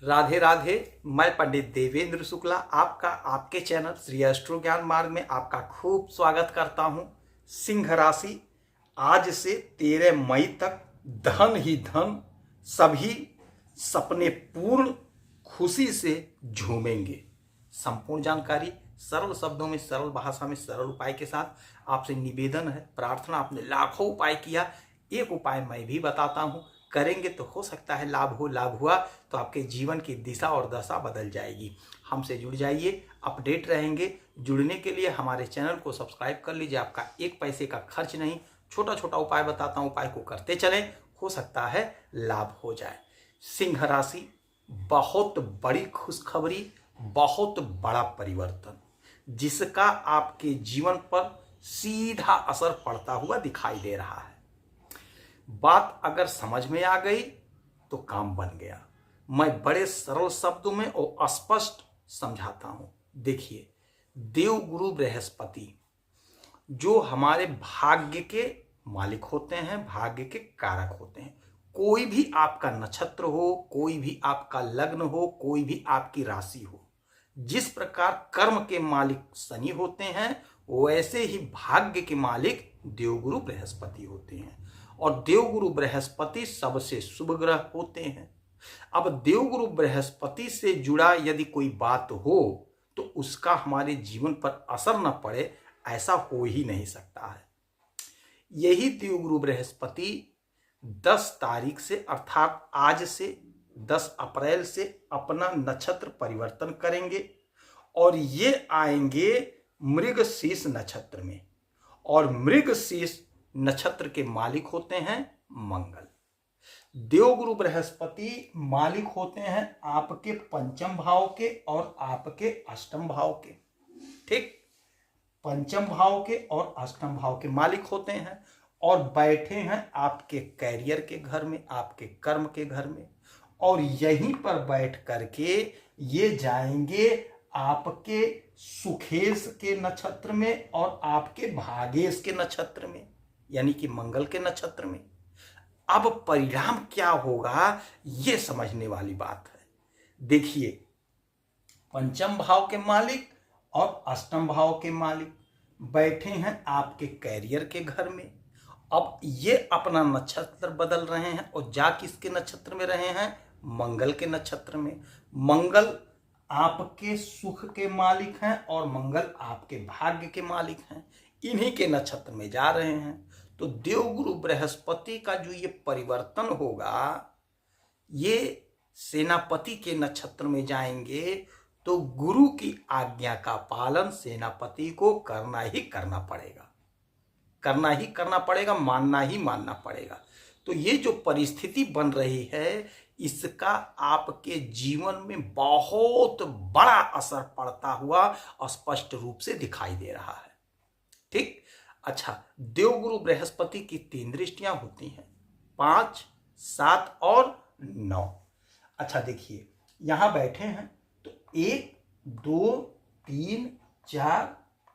राधे राधे। मैं पंडित देवेंद्र शुक्ला आपका आपके चैनल श्री एस्ट्रो ज्ञान मार्ग में आपका खूब स्वागत करता हूं। सिंह राशि, आज से 13 मई तक धन ही धन, सभी सपने पूर्ण, खुशी से झूमेंगे। संपूर्ण जानकारी सरल शब्दों में, सरल भाषा में, सरल उपाय के साथ आपसे निवेदन है, प्रार्थना। आपने लाखों उपाय किया, एक उपाय मैं भी बताता हूं, करेंगे तो हो सकता है लाभ हो। लाभ हुआ तो आपके जीवन की दिशा और दशा बदल जाएगी। हमसे जुड़ जाइए, अपडेट रहेंगे। जुड़ने के लिए हमारे चैनल को सब्सक्राइब कर लीजिए। आपका एक पैसे का खर्च नहीं, छोटा छोटा उपाय बताता हूं, उपाय को करते चलें, हो सकता है लाभ हो जाए। सिंह राशि, बहुत बड़ी खुशखबरी, बहुत बड़ा परिवर्तन जिसका आपके जीवन पर सीधा असर पड़ता हुआ दिखाई दे रहा है। बात अगर समझ में आ गई तो काम बन गया। मैं बड़े सरल शब्दों में और स्पष्ट समझाता हूं। देखिए, देवगुरु बृहस्पति जो हमारे भाग्य के मालिक होते हैं, भाग्य के कारक होते हैं। कोई भी आपका नक्षत्र हो, कोई भी आपका लग्न हो, कोई भी आपकी राशि हो, जिस प्रकार कर्म के मालिक शनि होते हैं, वैसे ही भाग्य के मालिक देवगुरु बृहस्पति होते हैं। और देवगुरु बृहस्पति सबसे शुभ ग्रह होते हैं। अब देवगुरु बृहस्पति से जुड़ा यदि कोई बात हो तो उसका हमारे जीवन पर असर न पड़े, ऐसा हो ही नहीं सकता है। यही देवगुरु बृहस्पति 10 तारीख से, अर्थात आज से 10 अप्रैल से अपना नक्षत्र परिवर्तन करेंगे और ये आएंगे मृगशीर्ष नक्षत्र में। और मृगशीर्ष नक्षत्र के मालिक होते हैं मंगल। देवगुरु बृहस्पति मालिक होते हैं आपके पंचम भाव के और आपके अष्टम भाव के। ठीक, पंचम भाव के और अष्टम भाव के मालिक होते हैं और बैठे हैं आपके कैरियर के घर में, आपके कर्म के घर में। और यहीं पर बैठ करके ये जाएंगे आपके सुखेश के नक्षत्र में और आपके भागेश के नक्षत्र में, यानी कि मंगल के नक्षत्र में। अब परिणाम क्या होगा, यह समझने वाली बात है। देखिए, पंचम भाव के मालिक और अष्टम भाव के मालिक बैठे हैं आपके कैरियर के घर में। अब ये अपना नक्षत्र बदल रहे हैं और जा किसके नक्षत्र में रहे हैं, मंगल के नक्षत्र में। मंगल आपके सुख के मालिक हैं और मंगल आपके भाग्य के मालिक हैं, इन्हीं के नक्षत्र में जा रहे हैं। तो देवगुरु बृहस्पति का जो ये परिवर्तन होगा, ये सेनापति के नक्षत्र में जाएंगे, तो गुरु की आज्ञा का पालन सेनापति को करना ही करना पड़ेगा, करना ही करना पड़ेगा, मानना ही मानना पड़ेगा। तो ये जो परिस्थिति बन रही है, इसका आपके जीवन में बहुत बड़ा असर पड़ता हुआ स्पष्ट रूप से दिखाई दे रहा है। ठीक, अच्छा, देवगुरु बृहस्पति की 3 दृष्टियां होती हैं, 5, 7 और 9। अच्छा देखिए, यहां बैठे हैं तो 1, 2, 3, 4,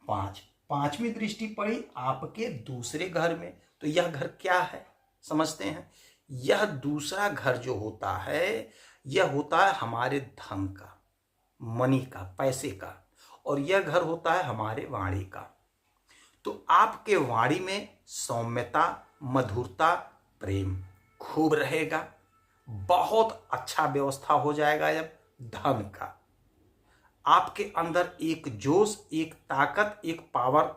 5, 5वीं दृष्टि पड़ी आपके दूसरे घर में। तो यह घर क्या है समझते हैं। यह दूसरा घर जो होता है, यह होता है हमारे धन का, मनी का, पैसे का। और यह घर होता है हमारे वाणी का। तो आपके वाणी में सौम्यता, मधुरता, प्रेम खूब रहेगा। बहुत अच्छा व्यवस्था हो जाएगा। जब धन का आपके अंदर एक जोश, एक ताकत, एक पावर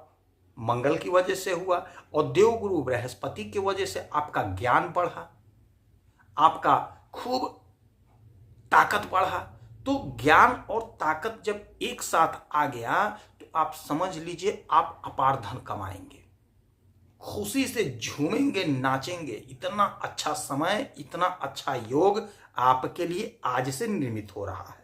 मंगल की वजह से हुआ और देवगुरु बृहस्पति की वजह से आपका ज्ञान बढ़ा, आपका खूब ताकत बढ़ा। तो ज्ञान और ताकत जब एक साथ आ गया तो आप समझ लीजिए आप अपार धन कमाएंगे, खुशी से झूमेंगे, नाचेंगे। इतना अच्छा समय, इतना अच्छा योग आपके लिए आज से निर्मित हो रहा है।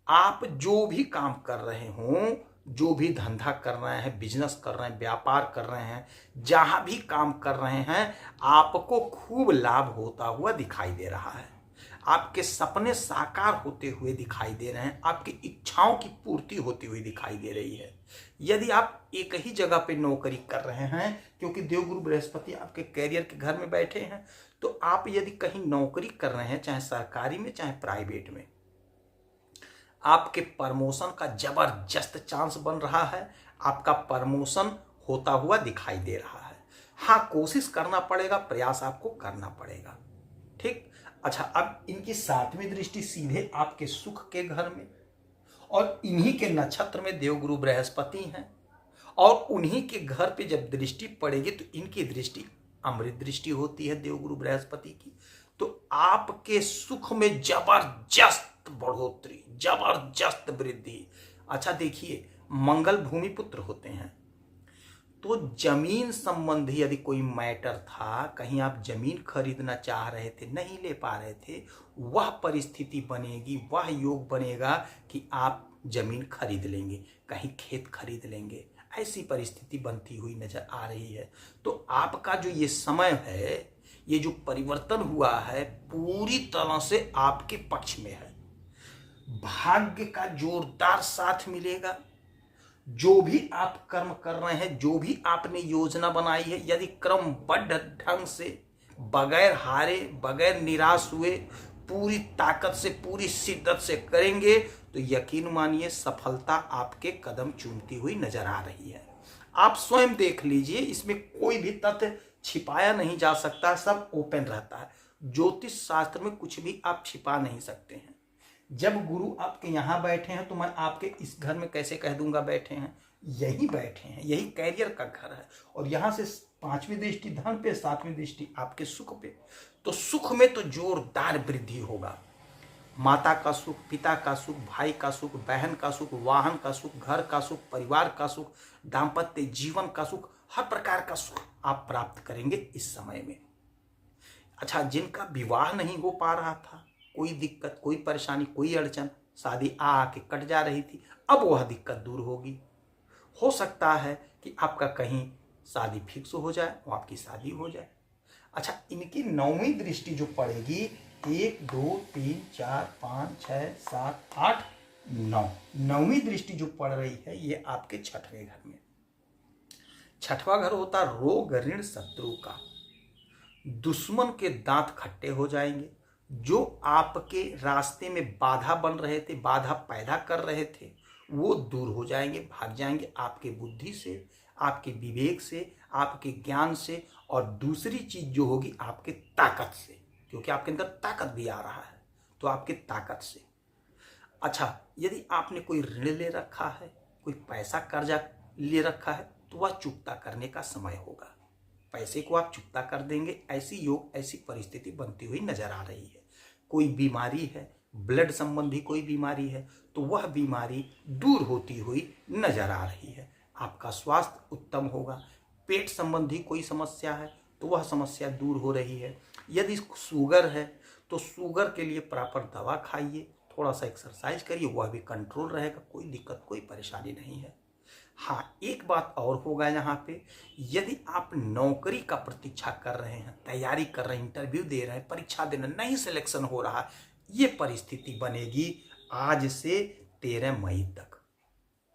आप जो भी काम कर रहे हों, जो भी धंधा कर रहे हैं, बिजनेस कर रहे हैं, व्यापार कर रहे हैं, जहां भी काम कर रहे हैं, आपको खूब लाभ होता हुआ दिखाई दे रहा है। आपके सपने साकार होते हुए दिखाई दे रहे हैं, आपकी इच्छाओं की पूर्ति होती हुई दिखाई दे रही है। यदि आप एक ही जगह पे नौकरी कर रहे हैं, क्योंकि देवगुरु बृहस्पति आपके कैरियर के घर में बैठे हैं, तो आप यदि कहीं नौकरी कर रहे हैं, चाहे सरकारी में चाहे प्राइवेट में, आपके प्रमोशन का जबरदस्त चांस बन रहा है। आपका प्रमोशन होता हुआ दिखाई दे रहा है। हाँ, कोशिश करना पड़ेगा, प्रयास आपको करना पड़ेगा। ठीक। अच्छा, अब इनकी 7वीं दृष्टि सीधे आपके सुख के घर में, और इन्हीं के नक्षत्र में देवगुरु बृहस्पति हैं, और उन्हीं के घर पे जब दृष्टि पड़ेगी तो इनकी दृष्टि अमृत दृष्टि होती है देवगुरु बृहस्पति की। तो आपके सुख में जबरदस्त बढ़ोतरी, जबरदस्त वृद्धि। अच्छा देखिए, मंगल भूमि पुत्र होते हैं, तो जमीन संबंधी यदि कोई मैटर था, कहीं आप जमीन खरीदना चाह रहे थे, नहीं ले पा रहे थे, वह परिस्थिति बनेगी, वह योग बनेगा कि आप जमीन खरीद लेंगे, कहीं खेत खरीद लेंगे। ऐसी परिस्थिति बनती हुई नजर आ रही है। तो आपका जो ये समय है, ये जो परिवर्तन हुआ है, पूरी तरह से आपके पक्ष में है। भाग्य का जोरदार साथ मिलेगा। जो भी आप कर्म कर रहे हैं, जो भी आपने योजना बनाई है, यदि क्रमबद्ध ढंग से, बगैर हारे, बगैर निराश हुए, पूरी ताकत से, पूरी शिद्दत से करेंगे तो यकीन मानिए सफलता आपके कदम चूमती हुई नजर आ रही है। आप स्वयं देख लीजिए, इसमें कोई भी तथ्य छिपाया नहीं जा सकता, सब ओपन रहता है। ज्योतिष शास्त्र में कुछ भी आप छिपा नहीं सकते हैं। जब गुरु आपके यहाँ बैठे हैं तो मैं आपके इस घर में कैसे कह दूंगा बैठे हैं, यही बैठे हैं, यही कैरियर का घर है। और यहाँ से 5वीं दृष्टि धन पे, 7वीं दृष्टि आपके सुख पे। तो सुख में तो जोरदार वृद्धि होगा। माता का सुख, पिता का सुख, भाई का सुख, बहन का सुख, वाहन का सुख, घर का सुख, परिवार का सुख, दाम्पत्य जीवन का सुख, हर प्रकार का सुख आप प्राप्त करेंगे इस समय में। अच्छा, जिनका विवाह नहीं हो पा रहा था, कोई दिक्कत, कोई परेशानी, कोई अड़चन, शादी आके कट जा रही थी, अब वह दिक्कत दूर होगी। हो सकता है कि आपका कहीं शादी फिक्स हो जाए, वो आपकी शादी हो जाए। अच्छा, इनकी 9वीं दृष्टि जो पड़ेगी, 1 2 3 4 5 6 7 8 9, 9वीं दृष्टि जो पड़ रही है, ये आपके 6वें घर में। 6वां घर होता रोग, ऋण, शत्रु का। दुश्मन के दांत खट्टे हो जाएंगे। जो आपके रास्ते में बाधा बन रहे थे, बाधा पैदा कर रहे थे, वो दूर हो जाएंगे, भाग जाएंगे आपके बुद्धि से, आपके विवेक से, आपके ज्ञान से, और दूसरी चीज जो होगी आपके ताकत से, क्योंकि आपके अंदर ताकत भी आ रहा है, तो आपके ताकत से। अच्छा, यदि आपने कोई ऋण ले रखा है, कोई पैसा कर्जा ले रखा है, तो वह चुकता करने का समय होगा। पैसे को आप चुकता कर देंगे, ऐसी योग, ऐसी परिस्थिति बनती हुई नजर आ रही है। कोई बीमारी है, ब्लड संबंधी कोई बीमारी है, तो वह बीमारी दूर होती हुई नजर आ रही है। आपका स्वास्थ्य उत्तम होगा। पेट संबंधी कोई समस्या है तो वह समस्या दूर हो रही है। यदि शुगर है तो शुगर के लिए प्रॉपर दवा खाइए, थोड़ा सा एक्सरसाइज करिए, वह भी कंट्रोल रहेगा, कोई दिक्कत, कोई परेशानी नहीं है। हाँ, एक बात और होगा यहाँ पे, यदि आप नौकरी का प्रतीक्षा कर रहे हैं, तैयारी कर रहे हैं, इंटरव्यू दे रहे हैं, परीक्षा देना, नहीं सिलेक्शन हो रहा, ये परिस्थिति बनेगी आज से 13 मई तक।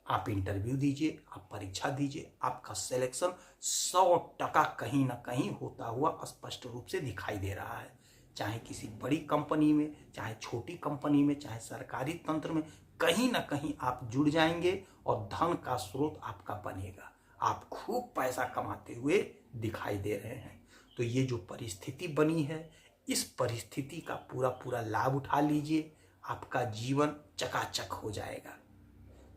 आप इंटरव्यू दीजिए, आप परीक्षा दीजिए, आपका सिलेक्शन 100% कहीं ना कहीं होता हुआ स्पष्ट रूप से दिखाई दे रहा है। चाहे किसी बड़ी कंपनी में, चाहे छोटी कंपनी में, चाहे सरकारी तंत्र में, कहीं ना कहीं आप जुड़ जाएंगे और धन का स्रोत आपका बनेगा। आप खूब पैसा कमाते हुए दिखाई दे रहे हैं। तो ये जो परिस्थिति बनी है, इस परिस्थिति का पूरा पूरा लाभ उठा लीजिए, आपका जीवन चकाचक हो जाएगा।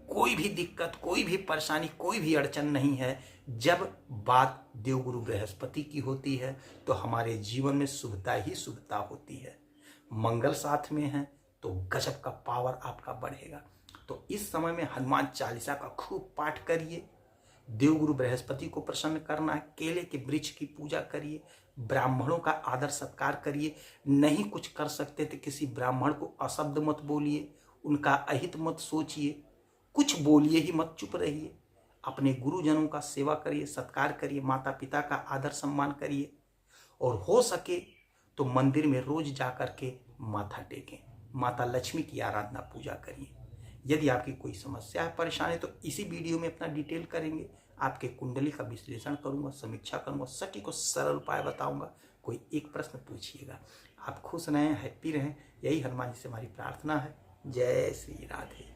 कोई भी दिक्कत, कोई भी परेशानी, कोई भी अड़चन नहीं है। जब बात देवगुरु बृहस्पति की होती है तो हमारे जीवन में शुभता ही शुभता होती है। मंगल साथ में है तो गजब का पावर आपका बढ़ेगा। तो इस समय में हनुमान चालीसा का खूब पाठ करिए, देवगुरु बृहस्पति को प्रसन्न करना है, केले के वृक्ष की पूजा करिए, ब्राह्मणों का आदर सत्कार करिए। नहीं कुछ कर सकते तो किसी ब्राह्मण को अशब्द मत बोलिए, उनका अहित मत सोचिए, कुछ बोलिए ही मत, चुप रहिए। अपने गुरुजनों का सेवा करिए, सत्कार करिए, माता पिता का आदर सम्मान करिए, और हो सके तो मंदिर में रोज जाकर के माथा टेकें, माता लक्ष्मी की आराधना पूजा करिए। यदि आपकी कोई समस्या है, परेशानी, तो इसी वीडियो में अपना डिटेल करेंगे, आपके कुंडली का विश्लेषण करूंगा, समीक्षा करूंगा, सटीक और सरल उपाय बताऊंगा। कोई एक प्रश्न पूछिएगा। आप खुश रहें, हैप्पी रहें, यही हनुमान जी से हमारी प्रार्थना है। जय श्री राधे।